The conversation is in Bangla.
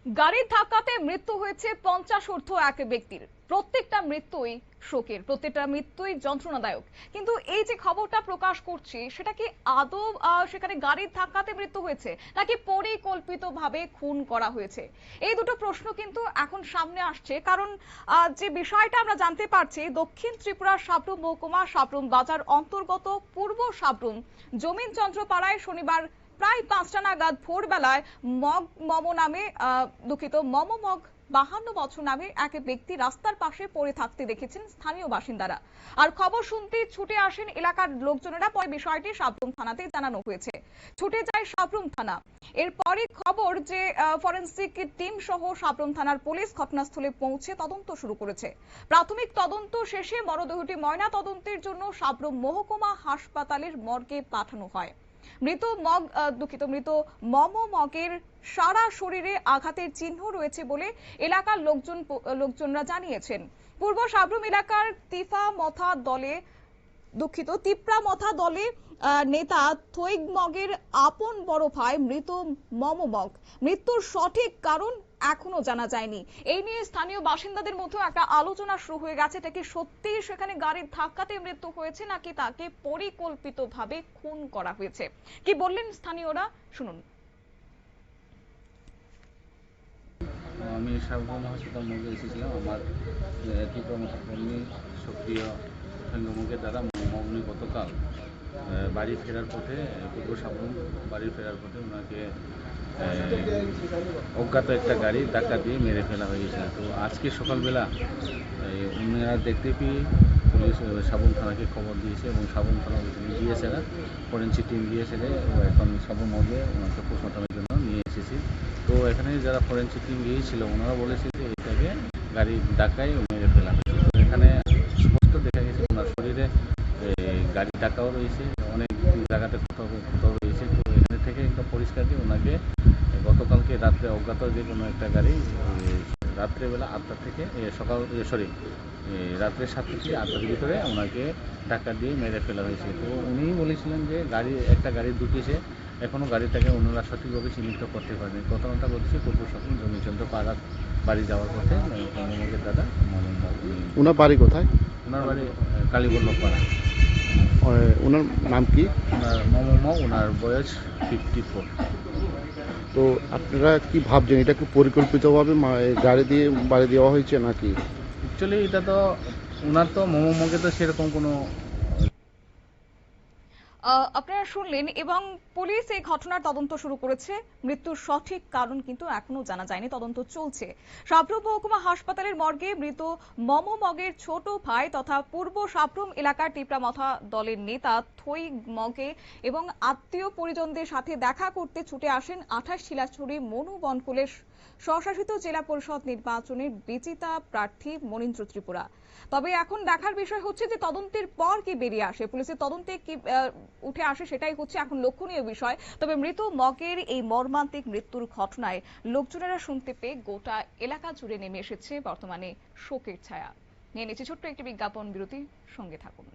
গাড়ির ধাক্কাতে মৃত্যু হয়েছে 50 ঊর্ধ্ব এক ব্যক্তির। প্রত্যেকটা মৃত্যুই শোকের, প্রত্যেকটা মৃত্যুই যন্ত্রণাদায়ক। কিন্তু এই যে খবরটা প্রকাশ করছি সেটা কি আদৌ সেখানে গাড়ির ধাক্কাতে মৃত্যু হয়েছে নাকি পরিকল্পিতভাবে খুন করা হয়েছে? এই দুটো প্রশ্ন কিন্তু এখন সামনে আসছে, কারণ যে বিষয়টা আমরা জানতে পারছি, দক্ষিণ ত্রিপুরার সাবরুম মহকুমা সাবরুম বাজার অন্তর্গত পূর্ব সাবরুম জমিন চন্দ্রপাড়ায় শনিবার প্রায় 5টা নাগাদ ভোরবেলায় মগ মম নামে মম মগ 52 বছর নামে এক ব্যক্তি রাস্তার পাশে পড়ে থাকতে দেখেছেন স্থানীয় বাসিন্দারা। আর খবর শুনতে ছুটে আসেন এলাকার লোকজনেরা। পরে বিষয়টি সাবরুম থানাতে জানানো হয়েছে। ছুটে যায় সাবরুম থানা। এরপরই খবর যে ফরেনসিক টিম সহ সাবরুম থানার পুলিশ ঘটনাস্থলে পৌঁছে তদন্ত শুরু করেছে। প্রাথমিক তদন্ত শেষে মরদেহটি ময়না তদন্তের জন্য সাবরুম মহকুমা হাসপাতালের মর্গে পাঠানো হয়। মৃত মম মগের সারা শরীরে আঘাতের চিহ্ন রয়েছে বলে এলাকার লোকজনরা জানিয়েছেন। পূর্ব সাবরুম এলাকার তিপ্রা মথা দলে নেতা থৈগ মগের আপন বড় ভাই মৃত মম মগ। মৃত্যুর সঠিক কারণ এখনো জানা যায়নি। এই নিয়ে স্থানীয় বাসিন্দাদের মধ্যে একটা আলোচনা শুরু হয়ে গেছে। এটা কি সত্যি সেখানে গাড়ির ধাক্কাতে মৃত্যু হয়েছে নাকি তাকে পরিকল্পিতভাবে খুন করা হয়েছে? কি বললেন স্থানীয়রা, শুনুন। আমি সাবরুম হসপিটাল মধ্যে এসেছিলাম। আমার কর্মী সক্রিয় সঙ্গমুখের দ্বারা মমনি গতকাল বাড়ি ফেরার পথে, পূর্ব সাবরুম বাড়ি ফেরার পথে ওনাকে অজ্ঞাত একটা গাড়ি ধাক্কা দিয়ে মেরে ফেলা হয়েছিল। তো আজকে সকালবেলা ওনারা দেখতে পেয়ে পুলিশ সাবরুম থানাকে খবর দিয়েছে এবং সাবরুম থানা গিয়েছে, ফরেনসিক টিম গিয়েছে। এখন সাবরুম মর্গে ওনাকে পোস্টমর্টমের জন্য নিয়ে এসেছি। তো এখানে যারা ফরেনসিক টিম গিয়েছিল ওনারা বলেছে যে এটাকে গাড়ির ধাক্কায় মেরে ফেলা হয়েছে। তো এখানে স্পষ্ট দেখা গেছে ওনার শরীরে গাড়ির ধাক্কাও রয়েছে, অনেক জায়গাতে কোথাও রয়েছে। তো এখানে থেকে একটা পরিষ্কার যে ওনাকে গতকালকে রাত্রে অজ্ঞাত যে কোনো একটা গাড়ি রাত্রেবেলা 8টা থেকে রাত্রে 7টা থেকে 8টার ভিতরে ওনাকে ধাক্কা দিয়ে মেরে ফেলা হয়েছে। তো উনি বলেছিলেন যে একটা গাড়ি ঢুকেছে, এখনও গাড়িটাকে ওনারা সঠিকভাবে চিহ্নিত করতে পারেনি। ঘটনাটা ঘটেছে পূর্ব সাবরুম জমিচন্দ্র পাড়ার বাড়ি যাওয়ার পথে মমমগের দাদা ওনার বাড়ি কোথায়? ওনার বাড়ি কালীবল্লভ পাড়া। ওনার নাম কি? ওনার মমমগ, ওনার বয়স 54। তো আপনারা কি ভাবছেন, এটা কি পরিকল্পিতভাবে গাড়ি দিয়ে বাড়ি দেওয়া হয়েছে নাকি? অ্যাকচুয়ালি এটা তো ওনার তো মমমগে তো সেরকম কোনো আপনারা শুনলেন, এবং পুলিশ এই ঘটনার তদন্ত শুরু করেছে। মৃত্যুর সঠিক কারণ কিন্তু এখনো জানা যায়নি, তদন্ত চলছে। সাবরুম মহকুমা হাসপাতালের মর্গে মৃত মম মগের ছোট ভাই তথা পূর্ব সাবরুম এলাকার টিপরামথা দলের নেতা থৈ মগে এবং আত্মীয় পরিজনদের সাথে দেখা করতে ছুটে আসেন 28 শিলাছড়ি মনু বনকুলের স্বশাসিত জেলা পরিষদ নির্বাচনের বিজেতা প্রার্থী মনীন্দ্র ত্রিপুরা। তবে এখন দেখার বিষয় হচ্ছে যে তদন্তের পর কি বেরিয়ে আসে, পুলিশের তদন্তে কি উঠে আসে, সেটাই হচ্ছে এখন লক্ষণীয় বিষয়। তবে মৃত মগের এই মর্মান্তিক মৃত্যুর ঘটনায় লোকজনেরা শুনতে পেয়ে গোটা এলাকা জুড়ে নেমে এসেছে বর্তমানে শোকের ছায়া। নিয়ে নিচ্ছে ছোট্ট একটি বিজ্ঞাপন বিরতি, সঙ্গে থাকুন।